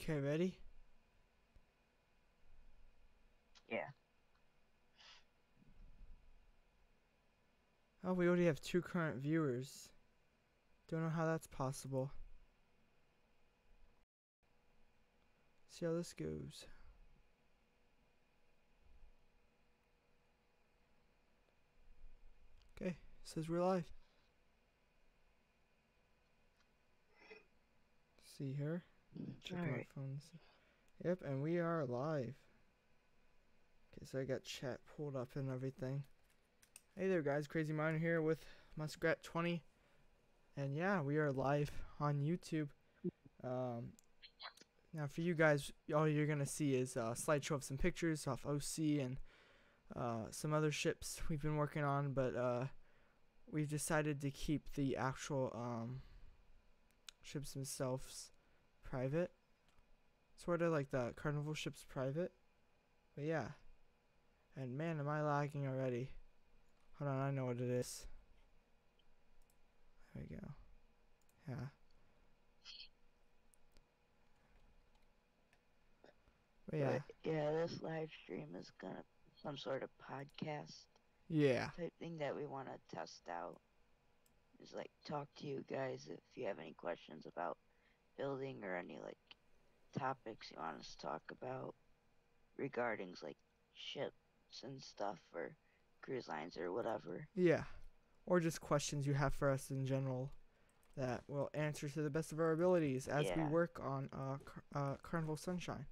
Okay, ready? Yeah. Oh, we already have 2 current viewers. Don't know how that's possible. See how this goes. Okay, says we're live. See here. Checking my Alright. phone. Yep, and we are live. Okay, so I got chat pulled up and everything. Hey there, guys. CrazyMiner here with Muskrat20. And yeah, we are live on YouTube. Now, for you guys, all you're going to see is a slideshow of some pictures off OC and some other ships we've been working on, but we've decided to keep the actual ships themselves private. Sort of like the Carnival ships private. But yeah. And man, am I lagging already. Hold on, I know what it is. There we go. Yeah. But yeah. But yeah, this live stream is gonna be some sort of podcast Yeah. type thing that we want to test out. Is like talk to you guys if you have any questions about building or any like topics you want us to talk about regarding like ships and stuff or cruise lines or whatever. Yeah. Or just questions you have for us in general that we'll answer to the best of our abilities as we Yeah. work on Carnival Sunshine.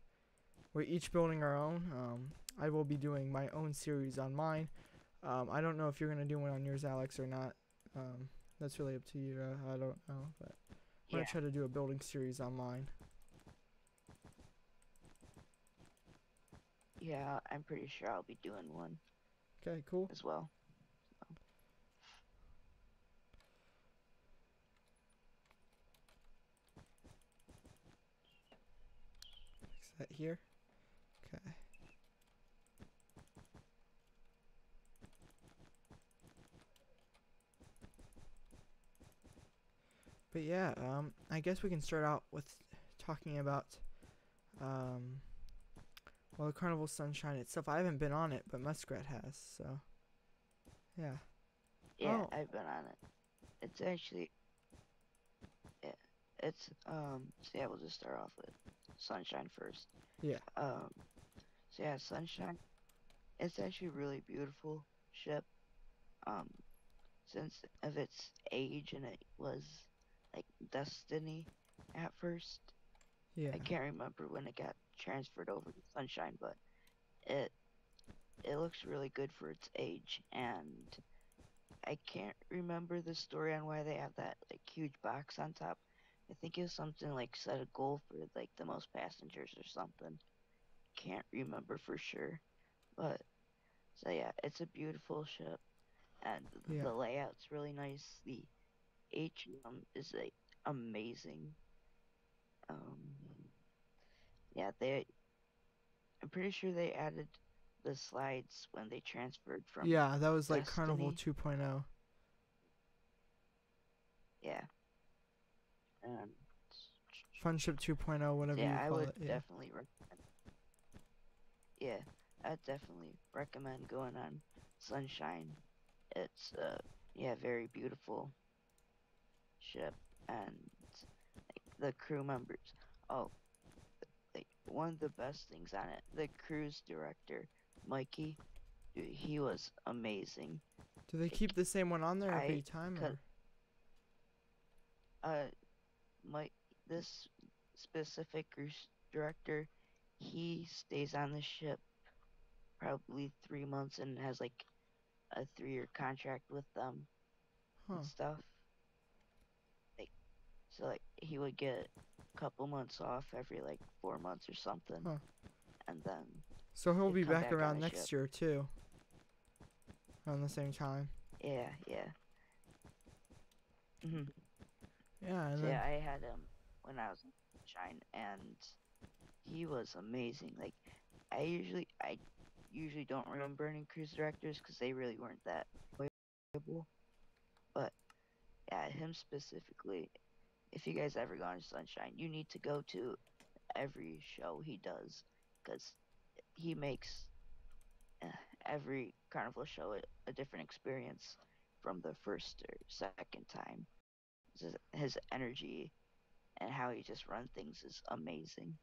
We're each building our own. I will be doing my own series on mine. I don't know if you're going to do one on yours, Alex, or not. That's really up to you. I don't know. But I'm going Yeah. to try to do a building series on mine. Yeah, I'm pretty sure I'll be doing one Okay, cool. as well. Fix that here. Okay. But yeah, I guess we can start out with talking about, well, the Carnival Sunshine itself. I haven't been on it, but Muskrat has, so, yeah. Yeah, Oh, I've been on it. It's actually yeah, it's so yeah, we'll just start off with Sunshine first. yeah. So yeah, Sunshine. It's actually a really beautiful ship. Um, since of its age and it was like Destiny at first. Yeah. I can't remember when it got transferred over to Sunshine, but it it looks really good for its age, and I can't remember the story on why they have that like huge box on top. I think it was something like set a goal for like the most passengers or something. Can't remember for sure, but so yeah, it's a beautiful ship, and Yeah. the layout's really nice. The atrium is like amazing. Um, yeah, they. I'm pretty sure they added the slides when they transferred from Yeah, that was like Carnival Destiny. 2.0. Yeah, and Funship 2.0, whatever yeah, you I call would it. Yeah. definitely recommend. Yeah, I'd definitely recommend going on Sunshine. It's yeah, very beautiful ship, and like, the crew members. Oh, like one of the best things on it, the cruise director, Mikey, dude, he was amazing. Do they Like keep the same one on there I every time, could or? uh my this specific cruise director, he stays on the ship probably 3 months and has like a 3-year contract with them and Huh. stuff. Like so like he would get a couple months off every like 4 months or something, Huh. and then So he'll he'd be come back back on around the ship. next year, too. Around the same time. Yeah, yeah. hmm Yeah, and So then. yeah, I had him when I was in Shine, and he was amazing. Like I usually don't remember any cruise directors because they really weren't that enjoyable. But yeah, him specifically. If you guys ever go to Sunshine, you need to go to every show he does, because he makes uh, every Carnival show a different experience from the first or second time. His energy and how he just runs things is amazing.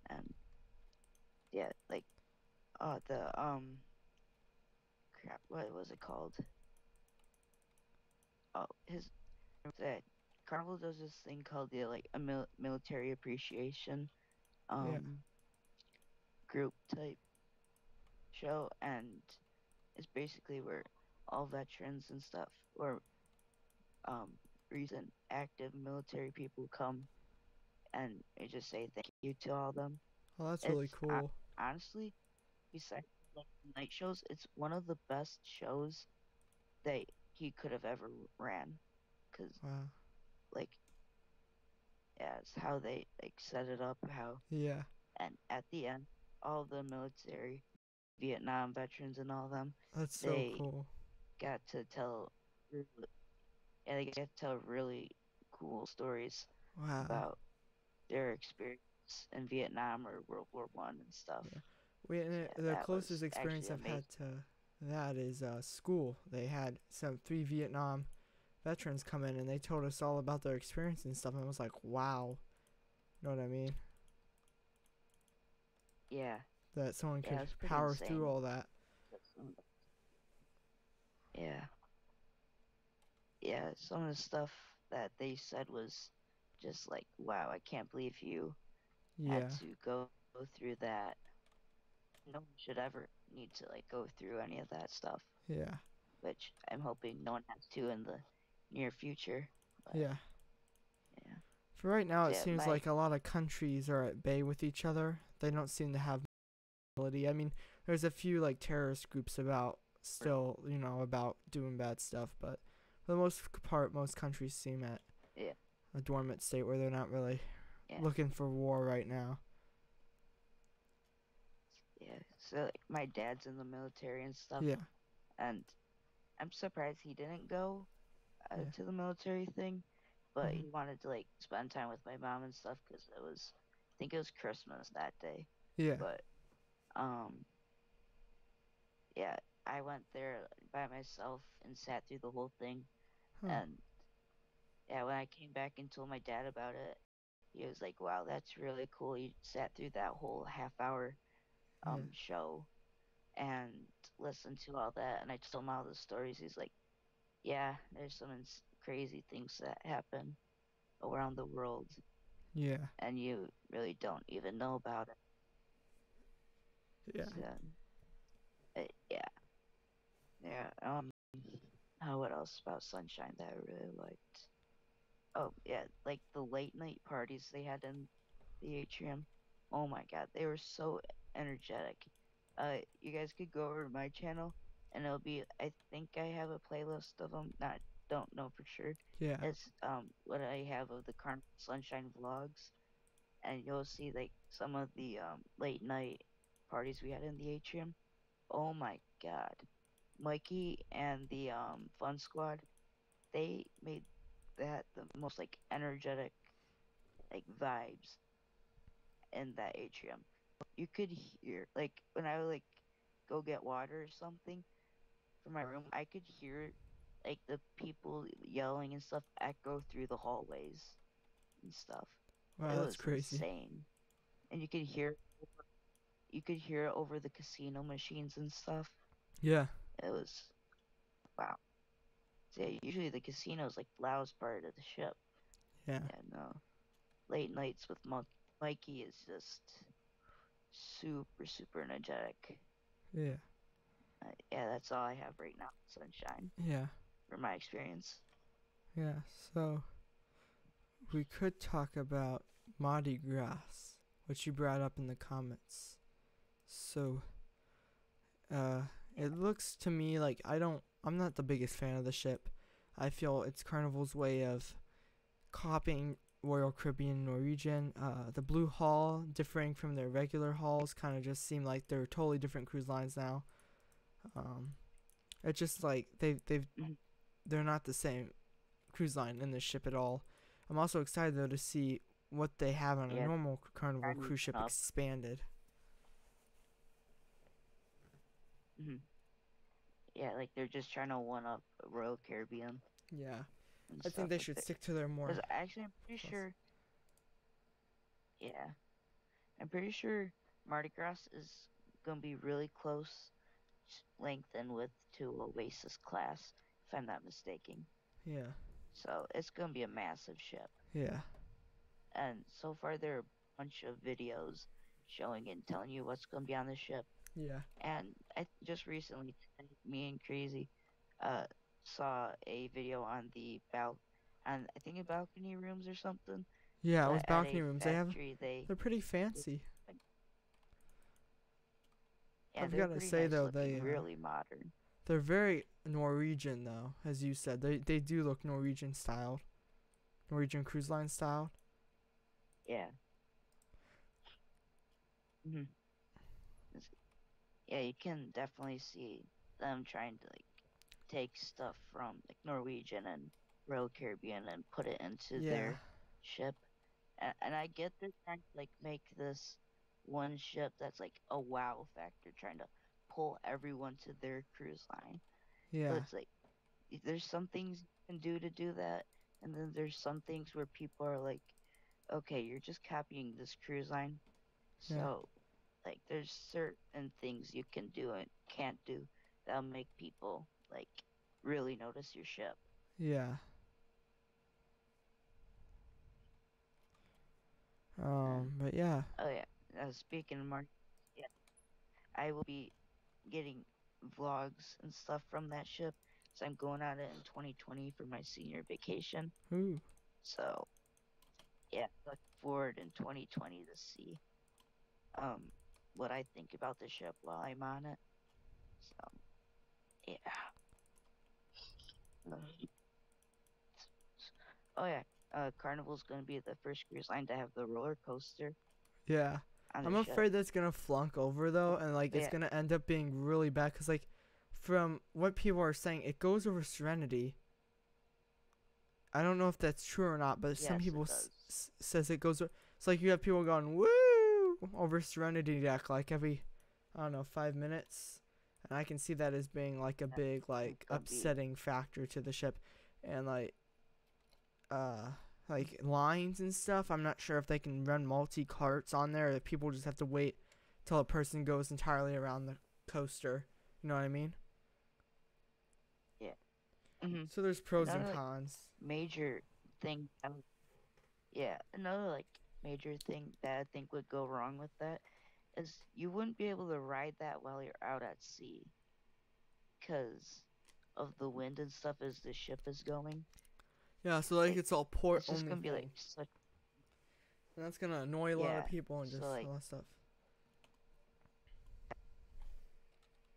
And yeah, like the crap, what was it called? Oh, his that Carnival does this thing called the like a military appreciation Yeah. um group type show, and it's basically where all veterans and stuff or um recent active military people come and they just say thank you to all of them. Oh, that's really It's cool. honestly, besides like night shows, it's one of the best shows that he could have ever ran. Cause Wow. like yeah, it's how they like set it up, how Yeah. and at the end, all the military, Vietnam veterans and all of them, That's so they cool. got to tell, yeah, they get to tell really cool stories Wow. about their experience in Vietnam or World War I and stuff. Yeah. We So yeah, the that was closest experience actually I've had amazing. to that is school. They had some 3 Vietnam veterans come in and they told us all about their experience and stuff. And I was like, wow. You know what I mean? Yeah, That someone yeah, could it was pretty power through insane. all that. Yeah, yeah, some of the stuff that they said was just like, wow, I can't believe you had Yeah. to go through that. No one should ever need to like go through any of that stuff, Yeah. which I'm hoping no one has to in the near future. But Yeah. yeah, For right now, so it yeah, seems my like a lot of countries are at bay with each other. They don't seem to have ability. I mean, there's a few like terrorist groups about still, about doing bad stuff, but for the most part, most countries seem at yeah, a dormant state where they're not really yeah, looking for war right now. yeah. So like, my dad's in the military and stuff, Yeah. and I'm surprised he didn't go Yeah. to the military thing, but Hmm. he wanted to like spend time with my mom and stuff because I think it was Christmas that day. Yeah. But um, yeah, I went there by myself and sat through the whole thing. Huh. And yeah, when I came back and told my dad about it, he was like, "Wow, that's really cool. You sat through that whole half hour Yeah. show and listened to all that." And I told him all the stories. He's like, "Yeah, there's some crazy things that happen around the world, Yeah. and you really don't even know about it." Yeah. So, yeah, yeah. What else about Sunshine that I really liked? Oh yeah, like the late night parties they had in the atrium. Oh my god, they were so energetic. You guys could go over to my channel, and it'll be. I think I have a playlist of them. Not don't know for sure. Yeah. It's what I have of the Carnival Sunshine vlogs, and you'll see like some of the late night parties we had in the atrium. Oh my god, Mikey and the Fun Squad, they made that the most like energetic like vibes in that atrium. You could hear like when I would like go get water or something from my room, I could hear like the people yelling and stuff echo through the hallways and stuff. It Wow, that's was crazy. insane. And you could hear it over the casino machines and stuff. Yeah. It was wow. So yeah, usually the casino is like the loudest part of the ship. Yeah. Yeah, no. Late nights with Mikey is just super, super energetic. Yeah. Yeah, that's all I have right now. Sunshine, Yeah. from my experience. Yeah. So we could talk about Mardi Gras, which you brought up in the comments. So, uh, Yeah. it looks to me like I'm not the biggest fan of the ship. I feel it's Carnival's way of copying Royal Caribbean Norwegian. The Blue Hall, differing from their regular halls, kind of just seem like they're totally different cruise lines now. Um, it's just like Mhm. they're not the same cruise line in this ship at all. I'm also excited though to see what they have on a Yeah, normal Carnival trying to cruise ship one up. expanded. Hmm. Yeah, like they're just trying to one up Royal Caribbean Yeah, and I think stuff they like should that. stick to their more. Because actually, I'm pretty Plus. sure. Yeah, I'm pretty sure Mardi Gras is gonna be really close length and width to Oasis class, if I'm not mistaken. Yeah, So it's gonna be a massive ship. yeah, And so far there are a bunch of videos showing and telling you what's gonna be on the ship. yeah, And I just recently, me and Crazy, uh, saw a video on on I think balcony rooms or something. yeah. But With at balcony a rooms, factory, they're pretty they fancy. yeah, I've they're got to pretty say nice though, looking, really modern. they're very Norwegian though, as you said. They do look Norwegian styled, Norwegian cruise line style. Yeah. Hmm. Yeah, you can definitely see them trying to like take stuff from like Norwegian and Royal Caribbean and put it into Yeah, their ship. And I get they're trying to like make this one ship that's like a wow factor, trying to pull everyone to their cruise line. But yeah, it's like there's some things you can do to do that, and then there's some things where people are like, okay, you're just copying this cruise line, yeah, so like there's certain things you can do and can't do that'll make people like really notice your ship. yeah. And But yeah, oh yeah, speaking of Mark, yeah, I will be getting vlogs and stuff from that ship. So I'm going on it in 2020 for my senior vacation. ooh, So yeah, look forward in 2020 to see um what I think about the ship while I'm on it. So yeah. Um, oh yeah, Carnival's gonna be the first cruise line to have the roller coaster yeah. on I'm their ship. afraid that's gonna flunk over though, and like it's Yeah, gonna end up being really bad. Cause like, from what people are saying, it goes over Serenity. I don't know if that's true or not, but some yes, it people does. says it goes. It's like you have people going woo over Serenity Deck like every, I don't know, 5 minutes, and I can see that as being like a big It's like gonna be upsetting factor to the ship, and uh like lines and stuff. I'm not sure if they can run multi carts on there. Or if people just have to wait till a person goes entirely around the coaster. You know what I mean? yeah. Hmm. So there's pros and Another like cons. major thing. Yeah, another like major thing that I think would go wrong with that is you wouldn't be able to ride that while you're out at sea because of the wind and stuff as the ship is going. Yeah, so like Like it's all port it's just only gonna be like thing. such And that's gonna annoy a lot yeah. of people and So just like a lot of stuff.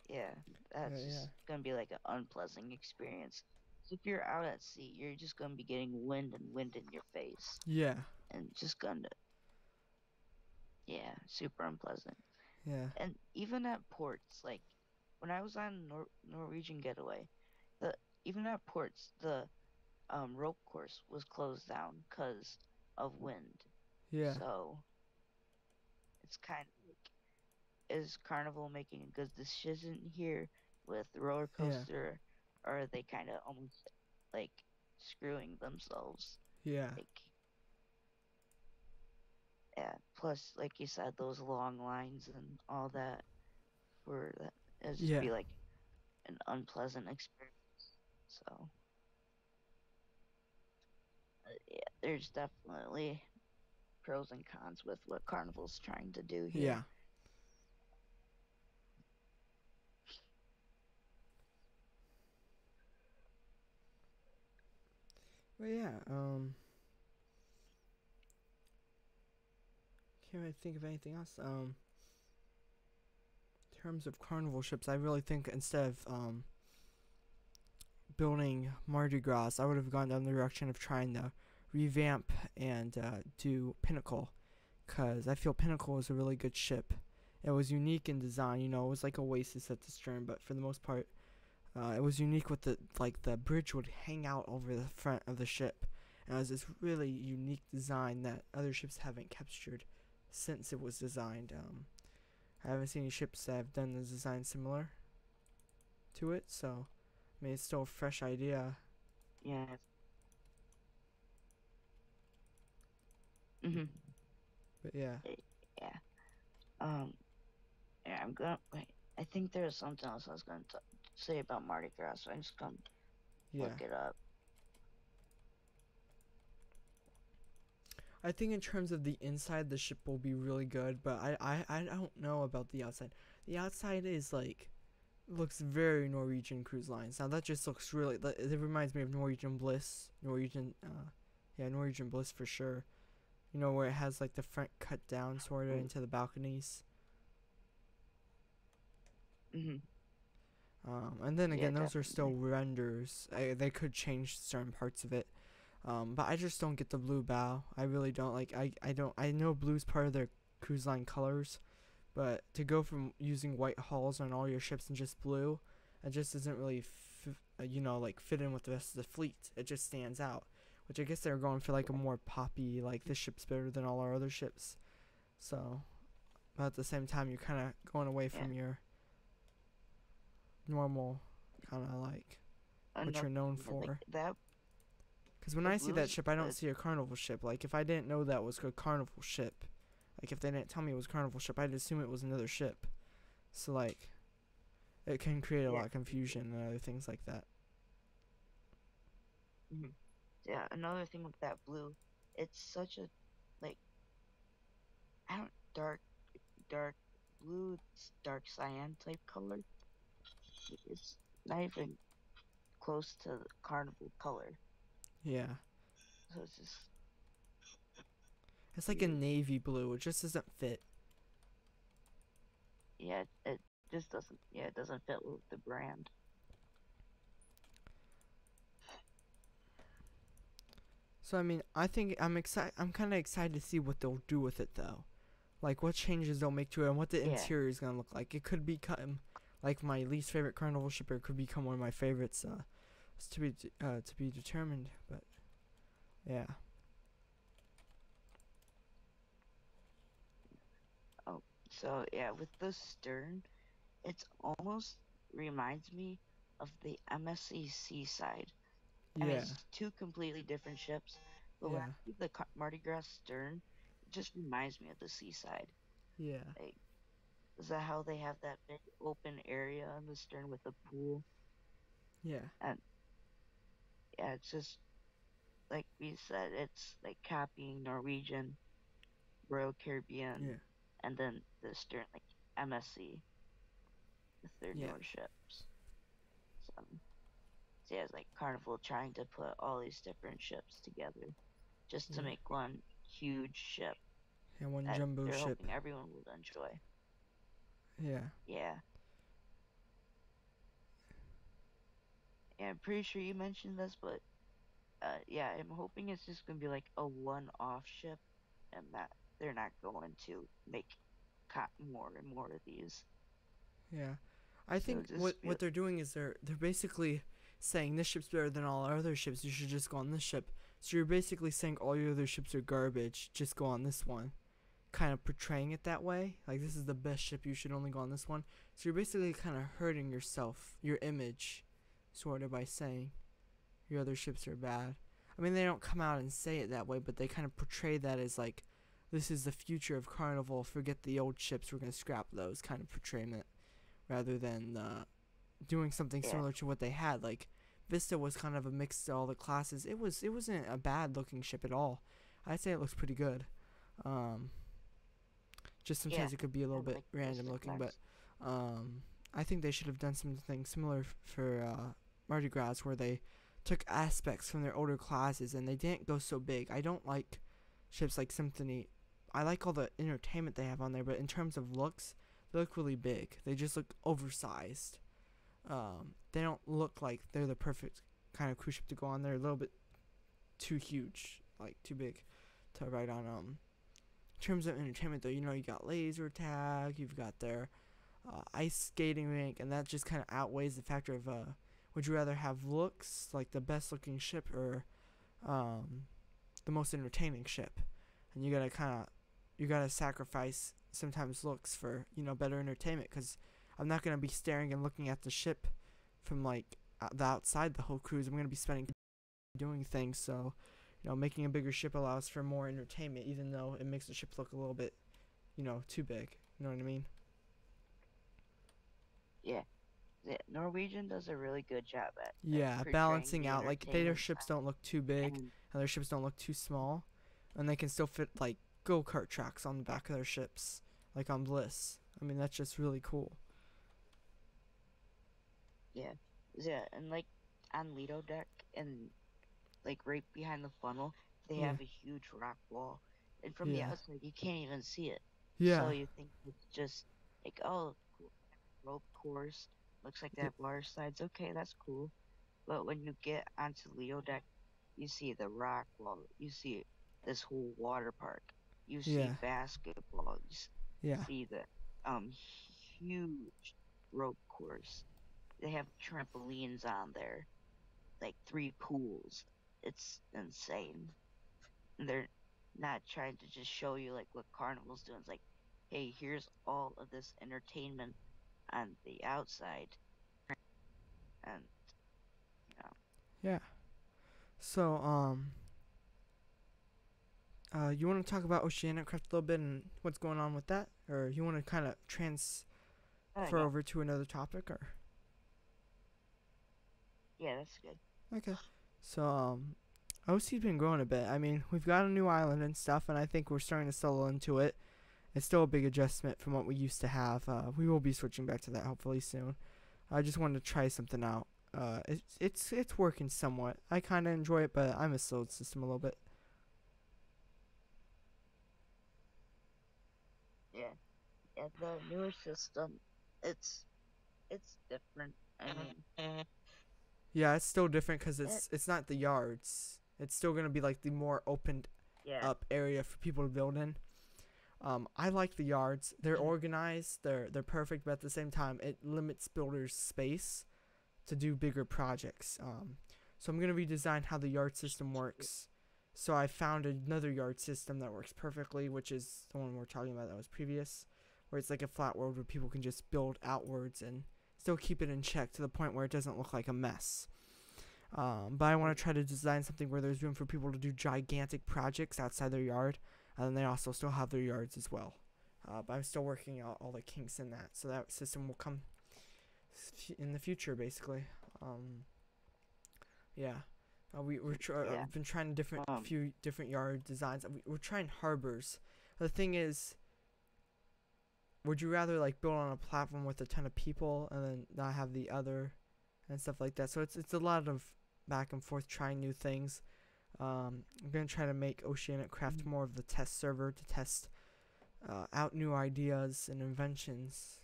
yeah, Yeah, that's yeah. just gonna be like an unpleasant experience. So if you're out at sea, you're just gonna be getting wind and wind in your face Yeah, and just gonna yeah, super unpleasant. yeah, And even at ports, like when I was on Norwegian Getaway, the even at ports, the rope course was closed down because of wind. yeah, So it's kind of like, is Carnival making a good decision here with the roller yeah, coaster, or are they kind of almost like screwing themselves? yeah, Like, yeah. Plus, like you said, those long lines and all that for that, it'd just yeah, be like an unpleasant experience. So, yeah, there's definitely pros and cons with what Carnival's trying to do here. yeah. But yeah, can't really think of anything else. In terms of Carnival ships, I really think instead of building Mardi Gras, I would have gone down the direction of trying to revamp and do Pinnacle, cause I feel Pinnacle is a really good ship. It was unique in design, you know, it was like Oasis at the stern, but for the most part, it was unique with the bridge would hang out over the front of the ship, And it has this really unique design that other ships haven't captured since it was designed. I haven't seen any ships that have done the design similar to it, so I mean it's still a fresh idea. Yeah. Mhm. But yeah, Yeah. Um. Yeah. I'm gonna wait. I think there was something else I was gonna say about Mardi Gras, so I'm just gonna look yeah. it up. I think in terms of the inside, the ship will be really good, but I don't know about the outside. The outside is like looks very Norwegian Cruise Lines. Now that just looks really. It reminds me of Norwegian Bliss, Norwegian Bliss for sure. You know where it has like the front cut down sort of Mm, into the balconies. mhm. And then Yeah. again, those are still Definitely. renders. They could change certain parts of it. But I just don't get the blue bow. I really don't like. I don't. I know blue's part of their cruise line colors, but to go from using white hulls on all your ships and just blue, it just doesn't really, like fit in with the rest of the fleet. It just stands out. Which I guess they're going for like a more poppy, like this ship's better than all our other ships. So, but at the same time, you're kind of going away Yeah. from your normal, kind of like what Another you're known like for. that. Because when The I see that blues. ship, I don't see a carnival ship. Like, if I didn't know that was a carnival ship, like, if they didn't tell me it was a carnival ship, I'd assume it was another ship. So, like, it can create a Yeah. lot of confusion and other things like that. Mhm. Yeah. Another thing with that blue, it's such a like I don't dark blue, dark cyan type color. It's not even close to the carnival color. Yeah. So it's just It's like a weird. navy blue. It just doesn't fit. Yeah, it just doesn't. Yeah, it doesn't fit with the brand. So, I mean, I think I'm excited. I'm kind of excited to see what they'll do with it, though. Like, what changes they'll make to it and what the Yeah. interior is going to look like. It could become, like, my least favorite carnival ship, or it could become one of my favorites. It's to be determined. But, yeah. Oh, so yeah, with the stern, it's almost reminds me of the MSC Seaside. I mean, Yeah. it's two completely different ships, but when I Yeah. see the Mardi Gras stern, it just reminds me of the Seaside. Yeah. Like, is that how they have that big open area on the stern with the pool? Yeah. And yeah, it's just like we said, it's like copying Norwegian, Royal Caribbean, Yeah. and then the stern like MSC with their Yeah. newer ships. So, so yeah, it's like Carnival trying to put all these different ships together just to Yeah. make one huge ship And one that jumbo they're ship. hoping everyone will enjoy. Yeah. Yeah. Yeah, I'm pretty sure you mentioned this, but yeah, I'm hoping it's just gonna be like a one-off ship, and that they're not going to make more and more of these. Yeah. I So think just be what they're doing is they're basically saying this ship's better than all our other ships. You should just go on this ship. So you're basically saying all your other ships are garbage. Just go on this one. Kind of portraying it that way. Like this is the best ship. You should only go on this one. So you're basically kind of hurting yourself, your image, sort of by saying your other ships are bad. I mean, they don't come out and say it that way, but they kind of portray that as like, this is the future of Carnival. Forget the old ships. We're gonna scrap those. Kind of portrayment, rather than doing something yeah, similar to what they had. Like Vista was kind of a mix of all the classes. It wasn't a bad looking ship at all. I'd say it looks pretty good. Um, just yeah. sometimes it could be a I little bit like random Vista looking, but class. I think they should have done something similar for Mardi Gras, where they took aspects from their older classes and they didn't go so big. I don't like ships like Symphony. I like all the entertainment they have on there, but in terms of looks, they look really big. They just look oversized. They don't look like they're the perfect kind of cruise ship to go on. They're a little bit too huge, like too big to ride on. In terms of entertainment, though, you got laser tag, you've got their ice skating rink, and that just kind of outweighs the factor of would you rather have looks like the best looking ship, or the most entertaining ship, and you gotta sacrifice sometimes looks for better entertainment. Because I'm not gonna be staring and looking at the ship from like the outside the whole cruise. I'm gonna be spending doing things. So making a bigger ship allows for more entertainment, even though it makes the ship look a little bit too big. You know what I mean? Yeah. Norwegian does a really good job at Yeah, portraying balancing the out, like their entertainment ships side. don't look too big And and their ships don't look too small, and they can still fit like go-kart tracks on the yeah, back of their ships, like on Bliss. I mean, that's just really cool. yeah, yeah, and like on Lido deck and like right behind the funnel, they Yeah, have a huge rock wall, and from the yeah, outside you can't even see it. So yeah, you think it's just like, oh, cool, rope course, looks like they y- have large sides. Okay, that's cool. But when you get onto Lido deck, you see the rock wall, you see this whole water park, you see yeah, basketball, yeah, see the um huge rope course. They have trampolines on there, like 3 pools. It's insane. And they're not trying to just show you like what Carnival's doing. It's like, hey, here's all of this entertainment on the outside, and you know, yeah. So, you want to talk about Oceanic Craft a little bit and what's going on with that, or you want to kind of transfer yeah, over to another topic, or yeah, that's good. okay? So, OC's been growing a bit. I mean, we've got a new island and stuff, and I think we're starting to settle into it. It's still a big adjustment from what we used to have. We will be switching back to that hopefully soon. I just wanted to try something out. It's working somewhat. I kind of enjoy it, but I miss the old system a little bit. Yeah, yeah, the newer system, it's it's different. I mean, Yeah, it's still different because it, it's not the yards. It's still gonna be like the more opened yeah, up area for people to build in. I like the yards. They're and organized. They're perfect, but at the same time, it limits builders' space to do bigger projects. So I'm gonna redesign how the yard system works. So I found another yard system that works perfectly, which is the one we're talking about that was previous, where it's like a flat world where people can just build outwards and still keep it in check to the point where it doesn't look like a mess. But I want to try to design something where there's room for people to do gigantic projects outside their yard, and then they also still have their yards as well. But I'm still working out all the kinks in that, so that system will come in the future, basically. Um, yeah, yeah, we've been trying um, few different yard designs. We're trying harbors. The thing is, would you rather like build on a platform with a ton of people and then not have the other and stuff like that? So it's a lot of back and forth trying new things. I'm gonna try to make Oceanic Craft more of the test server to test out new ideas and inventions.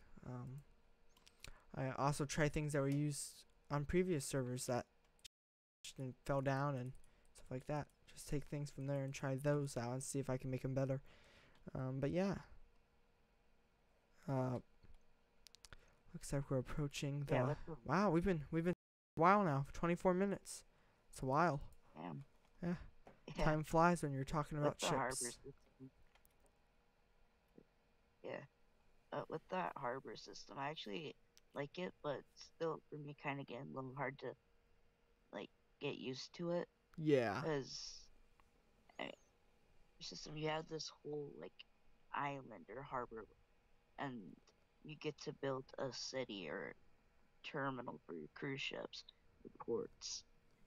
I also try things that were used on previous servers that and fell down and stuff like that. Just take things from there and try those out and see if I can make them better. But yeah, uh, looks like we're approaching yeah, the. Wow, we've been a while now. 24 minutes. It's a while. um, Yeah, yeah, time flies when you're talking with about the harbor ships. system, yeah, with that harbor system, I actually like it, but still for me, kind of getting a little hard to like get used to it, Yeah, because system you have this whole like island or harbor, and you get to build a city or terminal for your cruise ships, the ports,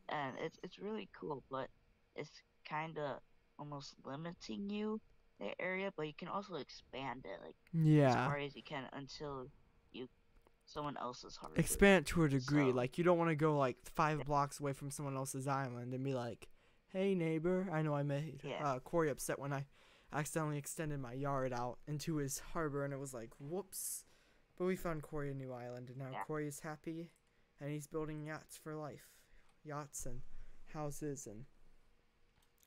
and it's really cool, but it's kind of almost limiting you the area, but you can also expand it like as yeah. far as you can until you someone else's harbor. Expand it to a degree. So Like you don't want to go like 5 blocks away from someone else's island and be like, "Hey neighbor, I know I made yeah, Corey upset when I accidentally extended my yard out into his harbor, and it was like, whoops." But we found Corey a new island, and now yeah, Corey is happy, and he's building yachts for life, yachts and houses and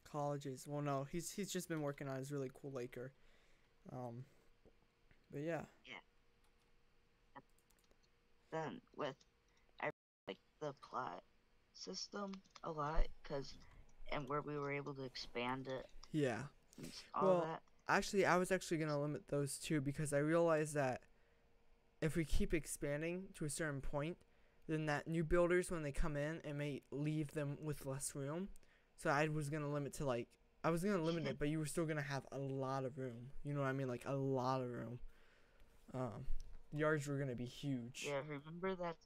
colleges. Well, no, he's just been working on his really cool laker. Um, but yeah, yeah. Then with I like the plot system a lot because and where we were able to expand it Yeah. and all Well, that. actually, I was actually gonna limit those too because I realized that if we keep expanding to a certain point, then that new builders when they come in, it may leave them with less room. So I was gonna limit to like I was gonna limit it, but you were still gonna have a lot of room. You know what I mean? Like a lot of room. Um, yards were gonna be huge. Yeah, remember that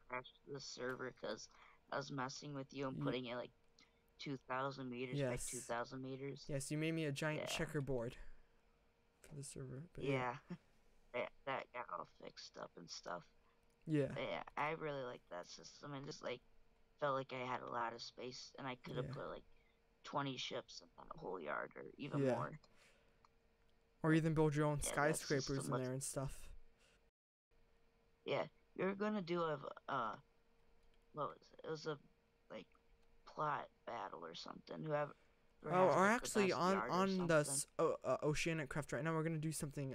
crashed the server because I was messing with you and Y- putting it like 2,000 meters by yes, 2,000 meters. yes. You made me a giant Yeah, checkerboard for the server, but yeah, yeah, that got all fixed up and stuff. yeah, But yeah, I really like that system and just like felt like I had a lot of space and I could have yeah, put like 20 ships in that whole yard or even yeah. more. Or even build your own Yeah, that skyscrapers system in was there and stuff. yeah. You're gonna do a what was it? It was a like plot battle or something. Whoever Oh, has or like the actually best on yard or on the something. Oceanic Craft right now, we're gonna do something.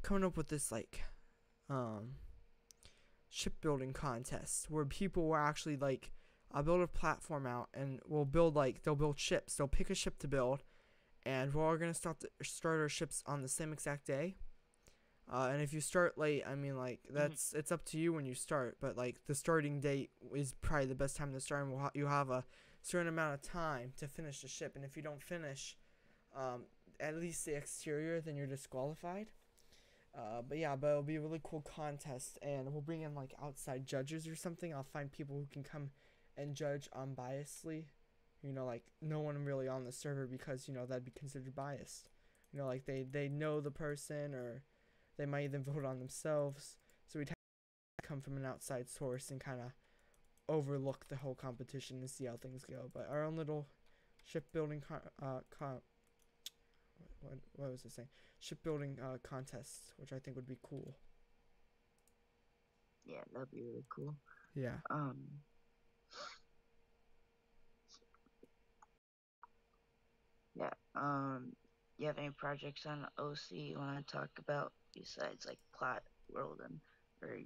Coming up with this like um shipbuilding contest where people will actually like build a platform out and we'll build like they'll build ships. They'll pick a ship to build, and we're all gonna start our ships on the same exact day. And if you start late, I mean like Mhm. it's up to you when you start, but like the starting date is probably the best time to start, and you have a certain amount of time to finish the ship, and if you don't finish, um, at least the exterior, then you're disqualified. But it'll be a really cool contest, and we'll bring in like outside judges or something. I'll find people who can come and judge unbiasedly. You know, like no one really on the server because that'd be considered biased. Like they know the person or they might even vote on themselves. So we'd have to come from an outside source and kind of overlook the whole competition and see how things go. But our own little shipbuilding what was I saying? Shipbuilding contests, which I think would be cool. Yeah, that'd be really cool. Yeah. Um, yeah. You have any projects on OC you want to talk about besides like plot world and or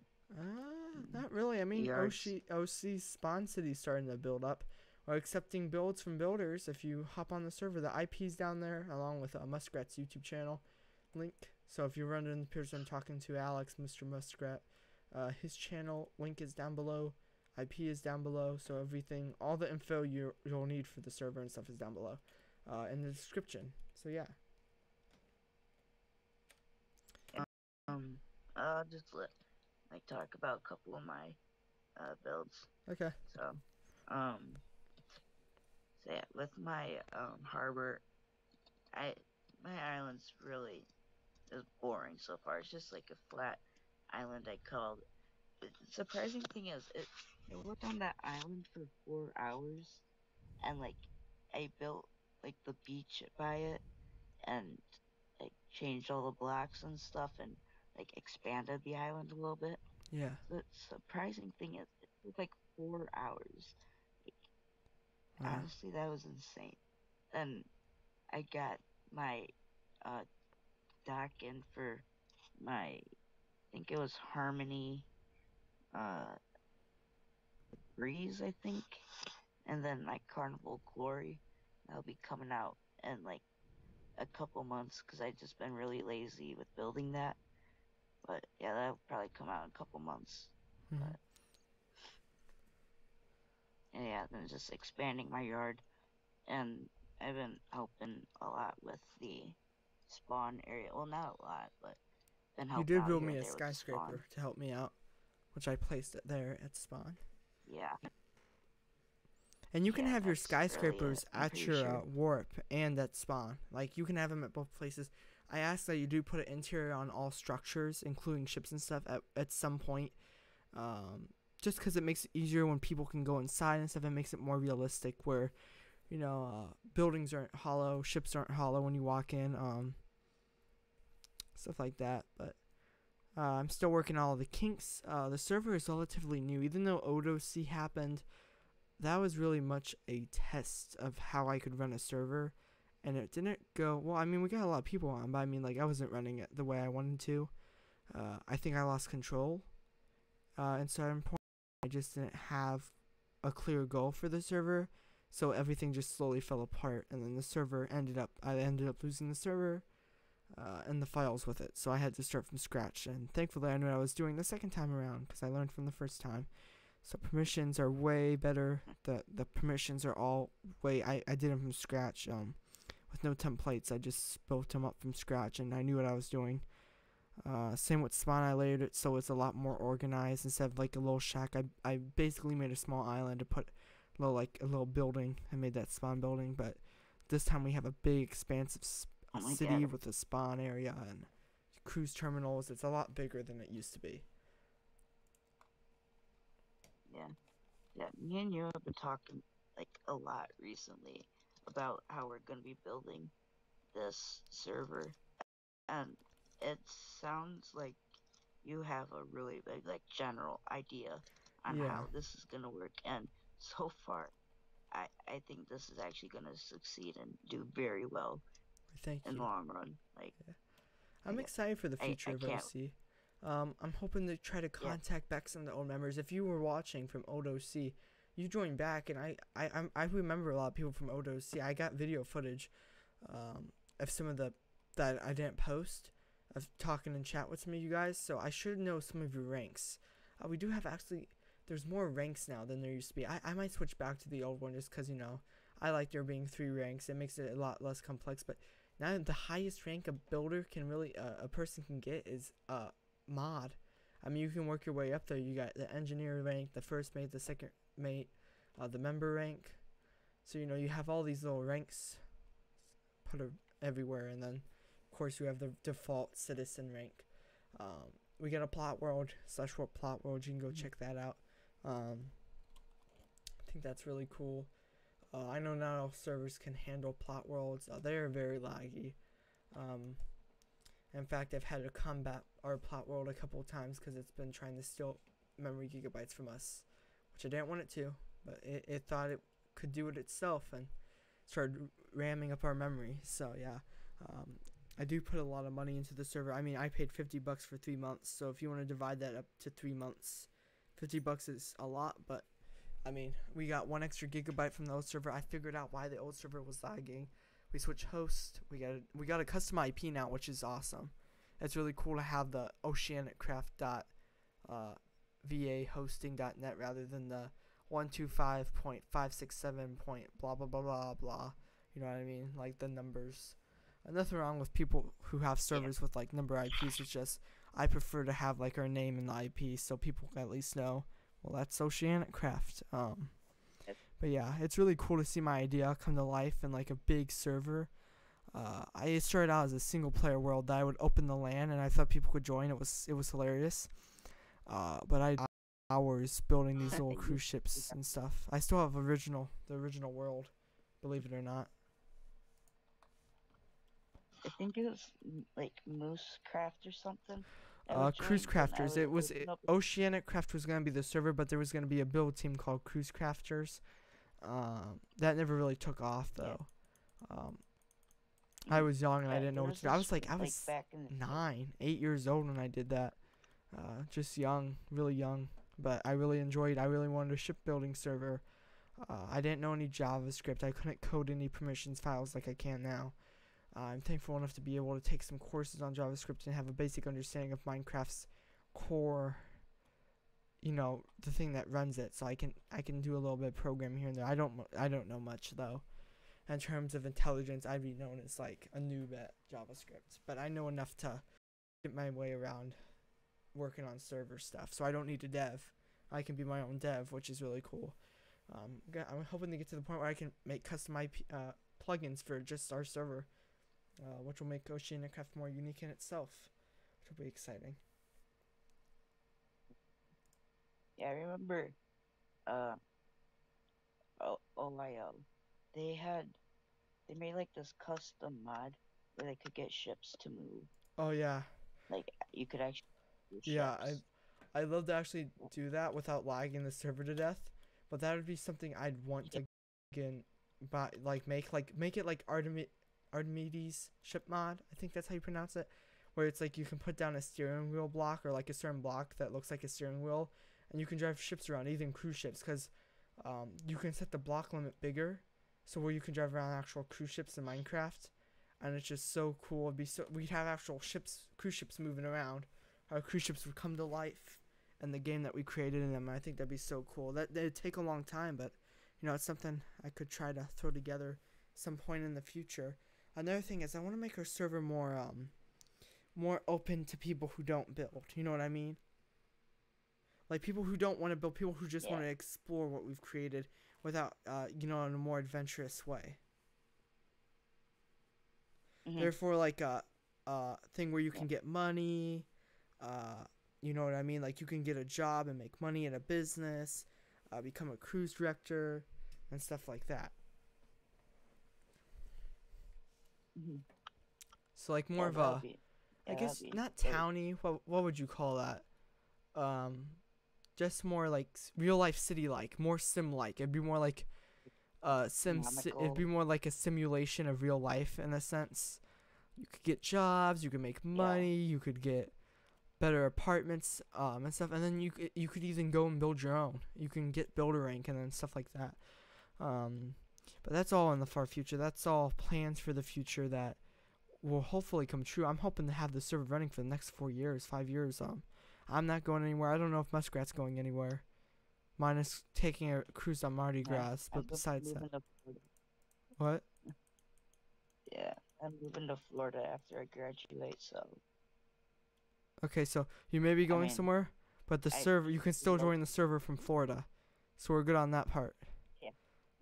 Not really. I mean, yards? OC Spawn City's starting to build up. We're accepting builds from builders. If you hop on the server, the IP's down there, along with Muskrat's YouTube channel link. So if you run into the person I'm talking to, Alex, Mr. Muskrat, his channel link is down below. IP is down below. So everything, all the info you'll need for the server and stuff is down below, in the description. So yeah. Um, I'll just like talk about a couple of my builds. Okay. So, um, so yeah, with my harbor, I my island's really is boring so far. It's just like a flat island I called. The surprising thing is, I worked on that island for 4 hours, and like I built like the beach by it, and like changed all the blocks and stuff, and like expanded the island a little bit. Yeah. The surprising thing is, it took like 4 hours. Like, Wow. honestly, that was insane. And I got my uh, dock in for my, I think it was Harmony uh, Breeze, I think, and then my Carnival Glory. That'll be coming out in like a couple months because I've just been really lazy with building that. But yeah, that'll probably come out in a couple months. Mm-hmm. But yeah, then just expanding my yard, and I've been helping a lot with the spawn area. Well, not a lot, but been You helping did out build here me and a there with the spawn. skyscraper to help me out, which I placed it there at spawn. Yeah, And you can yeah, have your that's really it. skyscrapers I'm at pretty your sure. warp and at spawn. Like you can have them at both places. I ask that you do put an interior on all structures, including ships and stuff, at some point. Just because it makes it easier when people can go inside and stuff. It makes it more realistic where, buildings aren't hollow, ships aren't hollow when you walk in, stuff like that. But I'm still working on all the kinks. The server is relatively new, even though ODOC happened. That was really much a test of how I could run a server, and it didn't go well. I mean, we got a lot of people on, but I mean, like I wasn't running it the way I wanted to. I think I lost control. In certain point, I just didn't have a clear goal for the server, so everything just slowly fell apart, and then I ended up losing the server and the files with it, so I had to start from scratch. And thankfully, I knew what I was doing the second time around because I learned from the first time. So permissions are way better. The permissions are all I did them from scratch. With no templates, I just built them up from scratch, and I knew what I was doing. Same with spawn, I layered it so it's a lot more organized. Instead of like a little shack, I basically made a small island to put a little building. I made that spawn building, but this time we have a big expansive city with a spawn area and cruise terminals. It's a lot bigger than it used to be. Yeah, me and you have been talking like a lot recently about how we're gonna be building this server, and it sounds like you have a really big like general idea on Yeah. how this is gonna work, and so far I think this is actually gonna succeed and do very well Thank in you. the long run. Like, Yeah. I'm excited for the future of can't. OC. I'm hoping to try to contact back some of the old members. If you were watching from old OC, you joined back, and I remember a lot of people from old OC. I got video footage of some of that I didn't post, of talking and chat with some of you guys, so I should know some of your ranks. We do have there's more ranks now than there used to be. I might switch back to the old one just because, I like there being 3 ranks. It makes it a lot less complex, but now the highest rank a builder can really, a person can get is mod. I mean, you can work your way up there. You got the engineer rank, the first mate, the second mate, the member rank. So, you have all these little ranks put everywhere, and then of course you have the default citizen rank. We got a plot world /world plot world. You can go check that out. I think that's really cool. I know not all servers can handle plot worlds. They are very laggy. In fact, I've had to combat our plot world a couple of times because it's been trying to steal memory gigabytes from us, which I didn't want it to, but it thought it could do it itself and started ramming up our memory. So yeah, I do put a lot of money into the server. I mean, I paid $50 for 3 months, so if you want to divide that up to 3 months, $50 is a lot, but I mean, we got 1 extra gigabyte from the old server. I figured out why the old server was lagging. We switched host. We got a custom IP now, which is awesome. It's really cool to have the oceanicraft.va hosting.net rather than the 125.567. Blah blah blah blah blah. You know what I mean? Like the numbers. Nothing wrong with people who have servers with like number IPs. It's just I prefer to have like our name in the IP so people can at least know. Well, that's Oceanic Craft. But yeah, it's really cool to see my idea come to life in like a big server. I started out as a single player world that I would open the LAN and I thought people could join. It was hilarious. But I hours building these little cruise ships and stuff. I still have the original world, believe it or not. I think it was like Moose Craft or something. Cruise Crafters. It was Oceanic Craft was gonna be the server, but there was gonna be a build team called Cruise Crafters. That never really took off though. I was young and I didn't know what to do. I was 8 years old when I did that. Just young, really young. But I really enjoyed. I really wanted a shipbuilding server. I didn't know any JavaScript. I couldn't code any permissions files like I can now. I'm thankful enough to be able to take some courses on JavaScript and have a basic understanding of Minecraft's core, the thing that runs it. So I can do a little bit of programming here and there. I don't know much though. In terms of intelligence, I'd be known as like a noob at JavaScript, but I know enough to get my way around working on server stuff. So I don't need a dev. I can be my own dev, which is really cool. I'm hoping to get to the point where I can make custom IP plugins for just our server. Which will make Oceanic Craft more unique in itself, which will be exciting. Yeah, I remember OIL. They made like this custom mod where they could get ships to move. Oh yeah. Like you could actually Yeah, I'd love to actually do that without lagging the server to death, but that would be something I'd want to again make it like Archimedes ship mod, I think that's how you pronounce it, where it's like you can put down a steering wheel block or like a certain block that looks like a steering wheel and you can drive ships around, even cruise ships, because You can set the block limit bigger, so where you can drive around actual cruise ships in Minecraft, and it's just so cool. We'd have actual cruise ships moving around. Our cruise ships would come to life, and the game that we created in them. I think that'd be so cool. That'd take a long time, but it's something I could try to throw together some point in the future. Another thing is I want to make our server more open to people who don't build. You know what I mean? Like people who don't want to build, people who just want to explore what we've created without, in a more adventurous way. Therefore, like a thing where you can get money, you know what I mean? Like you can get a job and make money in a business, become a cruise director, and stuff like that. So like more of a, I guess not towny. What would you call that? Just more like real life city like, more sim like. It'd be more like it'd be more like a simulation of real life in a sense. You could get jobs, you could make money, you could get better apartments and stuff, and then you could even go and build your own. You can get builder rank and then stuff like that. But that's all in the far future. That's all plans for the future that will hopefully come true. I'm hoping to have the server running for the next 4 years, 5 years. I'm not going anywhere. I don't know if Muskrat's going anywhere. Minus taking a cruise on Mardi Gras, but besides that. What? Yeah, I'm moving to Florida after I graduate, so. Okay, so you may be going somewhere, but the server, you can still join the server from Florida. So we're good on that part. Yeah.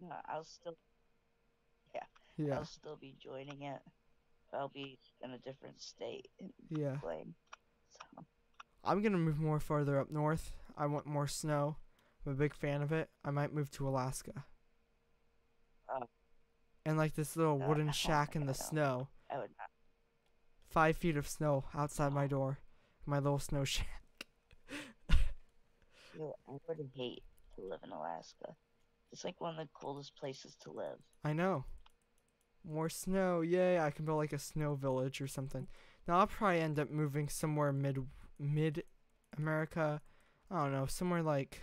No, I'll still be joining it. I'll be in a different state. Playing, so. I'm going to move more farther up north. I want more snow. I'm a big fan of it. I might move to Alaska. And like this little wooden shack in the snow. I would not. 5 feet of snow outside my door. My little snow shack. I would hate to live in Alaska. It's like one of the coolest places to live. I know. More snow. Yay, I can build like a snow village or something. Now I'll probably end up moving somewhere mid America. I don't know, somewhere like,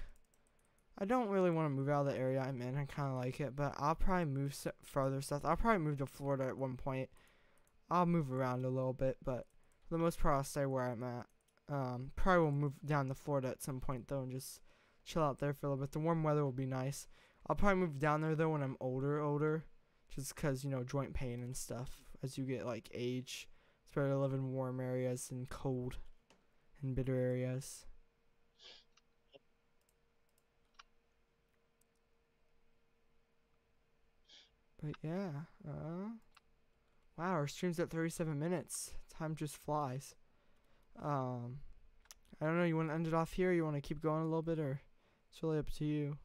I don't really want to move out of the area I'm in. I kind of like it, but I'll probably move farther south. I'll probably move to Florida at one point. I'll move around a little bit, but for the most part I'll stay where I'm at. Probably will move down to Florida at some point though and just chill out there for a little bit. The warm weather will be nice. I'll probably move down there though when I'm older, just because, joint pain and stuff. As you get like age, it's better to live in warm areas than cold and bitter areas. But yeah, wow, our stream's at 37 minutes. Time just flies. I don't know, you want to end it off here? You want to keep going a little bit, or it's really up to you.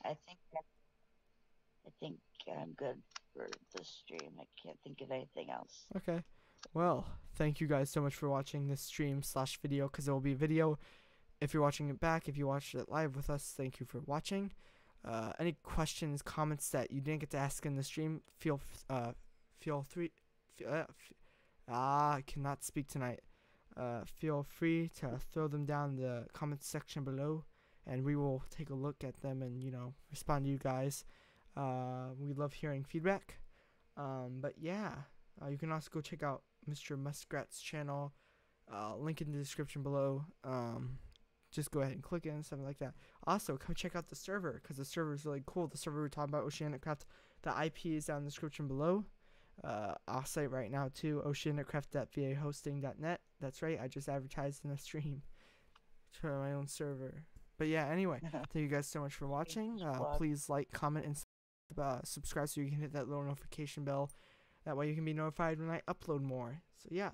I think I'm good for this stream. I can't think of anything else. Okay. Well, thank you guys so much for watching this stream/video, because it will be a video if you're watching it back. If you watched it live with us, thank you for watching. Any questions, comments that you didn't get to ask in the stream, I cannot speak tonight. Feel free to throw them down in the comments section below, and we will take a look at them and respond to you guys. We love hearing feedback. But yeah, you can also go check out Mr. Muskrat's channel. Link in the description below. Just go ahead and click it and something like that. Also, come check out the server, because the server is really cool. The server we're talking about, OceanicCraft, the IP is down in the description below. I'll say right now too, oceanicraft.vahosting.net. That's right, I just advertised in a stream for my own server. But yeah, anyway, thank you guys so much for watching. Please like, comment, and subscribe so you can hit that little notification bell. That way you can be notified when I upload more. So yeah,